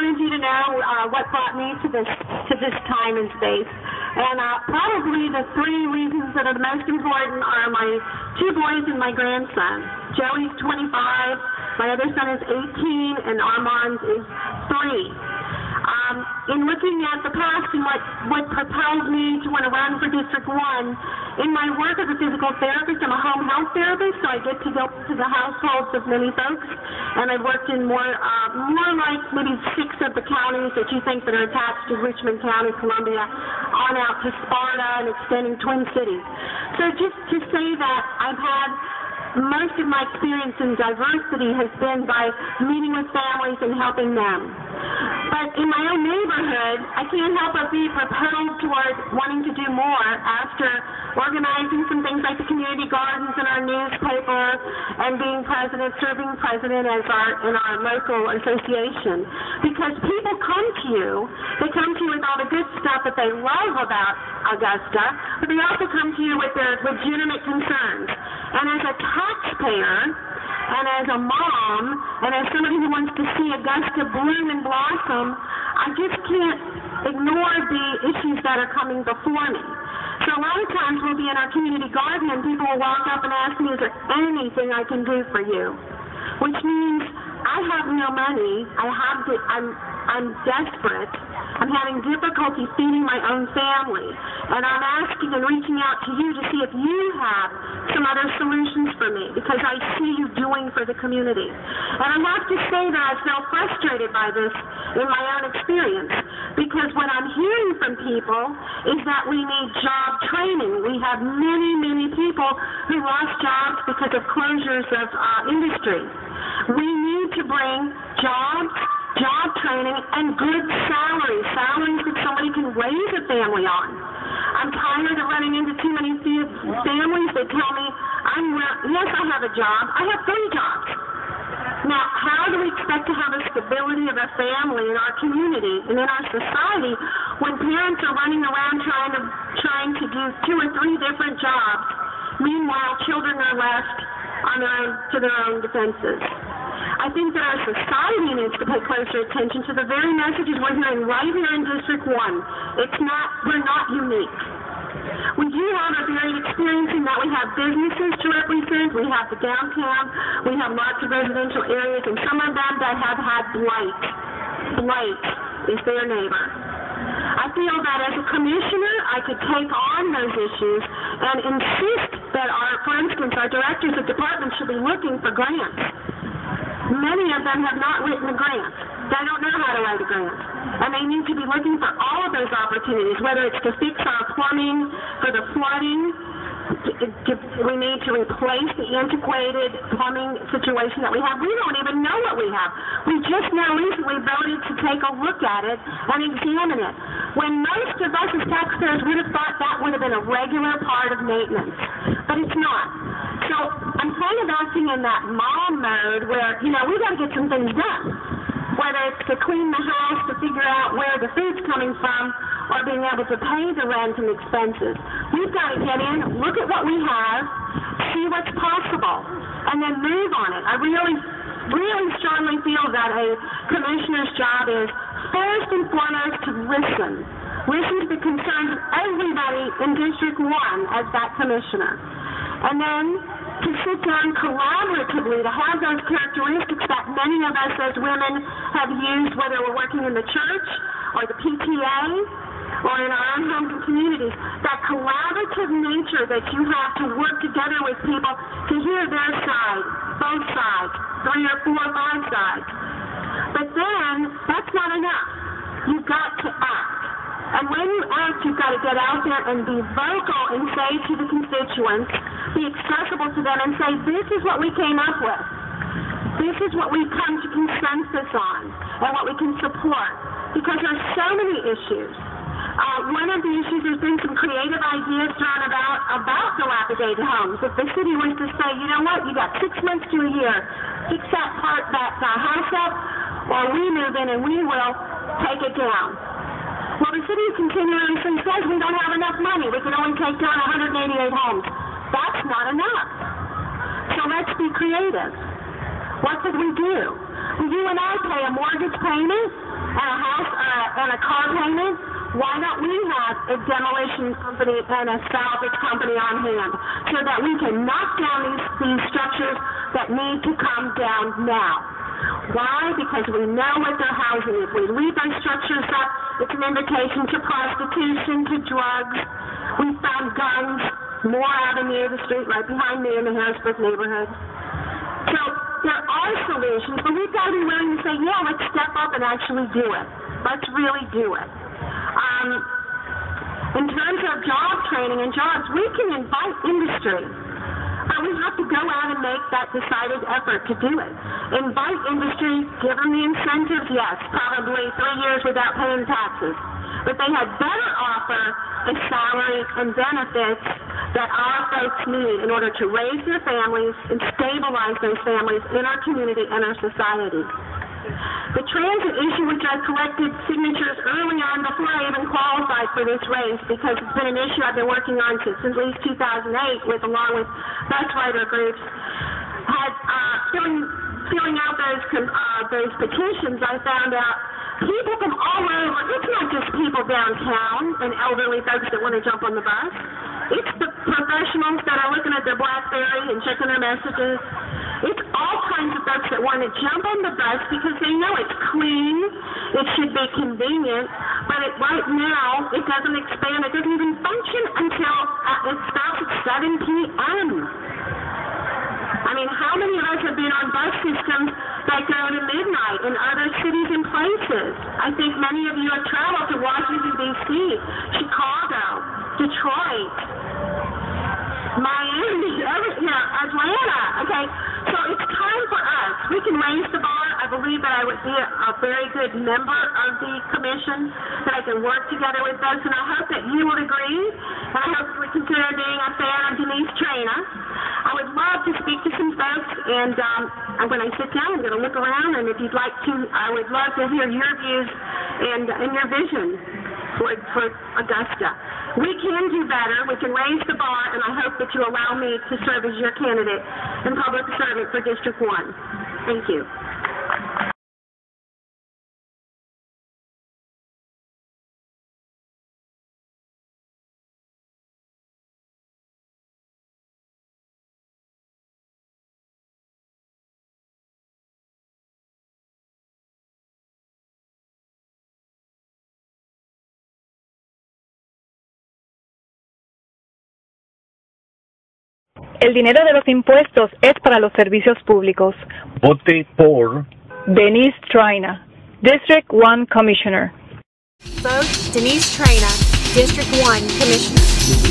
wanted you to know what brought me to this time and space. And probably the three reasons that are the most important are my two boys and my grandson. Joey's 25, my other son is 18, and Armand is 3. In looking at the past and what propelled me to want to run for District 1, in my work as a physical therapist, I'm a home health therapist, so I get to go to the households of many folks, and I've worked in more like maybe 6 of the counties that you think that are attached to Richmond County, Columbia, on out to Sparta and extending Twin Cities. So just to say that I've had most of my experience in diversity has been by meeting with families and helping them. But in my own neighborhood, I can't help but be propelled toward wanting to do more after organizing some things like the community gardens in our newspaper and being serving president in our local association. Because people come to you, they come to you with all the good stuff that they love about Augusta, but they also come to you with their legitimate concerns. And as a taxpayer, and as a mom, and as somebody who wants to see Augusta bloom and blossom, I just can't ignore the issues that are coming before me. So a lot of times we'll be in our community garden and people will walk up and ask me, is there anything I can do for you? Which means I have no money, I'm desperate, I'm having difficulty feeding my own family, and I'm asking and reaching out to you to see if you have some other solutions for me, because I see you doing for the community. And I have to say that I feel frustrated by this in my own experience, because what I'm hearing from people is that we need job training. We have many, many people who lost jobs because of closures of industry. We need to bring jobs, job training, and good salaries that somebody can raise a family on. I'm tired of running into too many families that tell me, yes, I have a job. I have 3 jobs. Now, how do we expect to have a stability of a family in our community and in our society when parents are running around trying to do 2 or 3 different jobs, meanwhile children are left to their own defenses? I think that our society needs to pay closer attention to the very messages we're hearing right here in District 1. We're not unique. We do have a varied experience in that we have businesses to represent, we have the downtown, we have lots of residential areas, and some of them that have had blight. Blight is their neighbor. I feel that as a commissioner, I could take on those issues and insist that for instance, our directors of departments should be looking for grants. Many of them have not written a grant. They don't know how to write a grant. And they need to be looking for all of those opportunities, whether it's to fix our plumbing for the flooding. We need to replace the antiquated plumbing situation that we have. We don't even know what we have. We just now recently voted to take a look at it and examine it, when most of us as taxpayers would have thought that would have been a regular part of maintenance. But it's not. So I'm kind of acting in that mom mode where, we've got to get some things done. Whether it's to clean the house, to figure out where the food's coming from, or being able to pay the rent and expenses. We've got to get in, look at what we have, see what's possible, and then move on it. I really, really strongly feel that a commissioner's job is first and foremost to listen. Listen to the concerns of everybody in District 1 as that commissioner. And then to sit down collaboratively, to have those characteristics that many of us as women have used, whether we're working in the church or the PTA or in our own homes and communities, that collaborative nature that you have to work together with people to hear their side, both sides, 3 or 4 or 5 sides. But then, that's not enough. You've got to act. And when you act, you've got to get out there and be vocal and say to the constituents, be accessible to them and say, this is what we came up with. This is what we've come to consensus on and what we can support. Because there's so many issues. One of the issues, there's been some creative ideas thrown about dilapidated homes. If the city was to say, you know what, you got 6 months to a year, fix that house up, or we move in and we will take it down. Well, the city continuously says we don't have enough money. We can only take down 188 homes. That's not enough. So let's be creative. What could we do? When you and I pay a mortgage payment and a house and a car payment, why don't we have a demolition company and a salvage company on hand so that we can knock down these structures that need to come down now? Why? Because we know what they're housing. If we leave those structures up, it's an invitation to prostitution, to drugs. We found guns more out in the street right behind me in the Harrisburg neighborhood. So there are solutions, but we've got to be willing to say, yeah, let's step up and actually do it. Let's really do it. In terms of job training and jobs, we can invite industry. But we have to go out and make that decided effort to do it. Invite industry, give them the incentives, yes, probably 3 years without paying taxes. But they had better offer a salary and benefits that our folks need in order to raise their families and stabilize those families in our community and our society. The transit issue, which I collected signatures early on before I even qualified for this race, because it's been an issue I've been working on since at least 2008, along with bus rider groups, had filling out those petitions. I found out people from all over. It's not just people downtown and elderly folks that want to jump on the bus. It's the professionals that are looking at their BlackBerry and checking their messages. It's all kinds of folks that want to jump on the bus because they know it's clean, it should be convenient, but right now it doesn't expand, it doesn't even function until it stops at 7 p.m. I mean, how many of us have been on bus systems that go to midnight in other cities and places? I think many of you have traveled to Washington, D.C., Chicago, Detroit, Miami, Atlanta, okay? So it's time for us. We can raise the bar. I believe that I would be a very good member of the commission, that I can work together with folks, and I hope that you would agree, and I hope you would consider being a fan of Denice Traina. I would love to speak to some folks, and when I sit down, I'm going to look around, and if you'd like to, I would love to hear your views and your vision for Augusta. We can do better. We can raise the bar, and I hope that you allow me to serve as your candidate and public servant for District 1. Thank you. El dinero de los impuestos es para los servicios públicos. Vote por Denice Traina, District 1 Commissioner. Vote Denice Traina, District 1 Commissioner.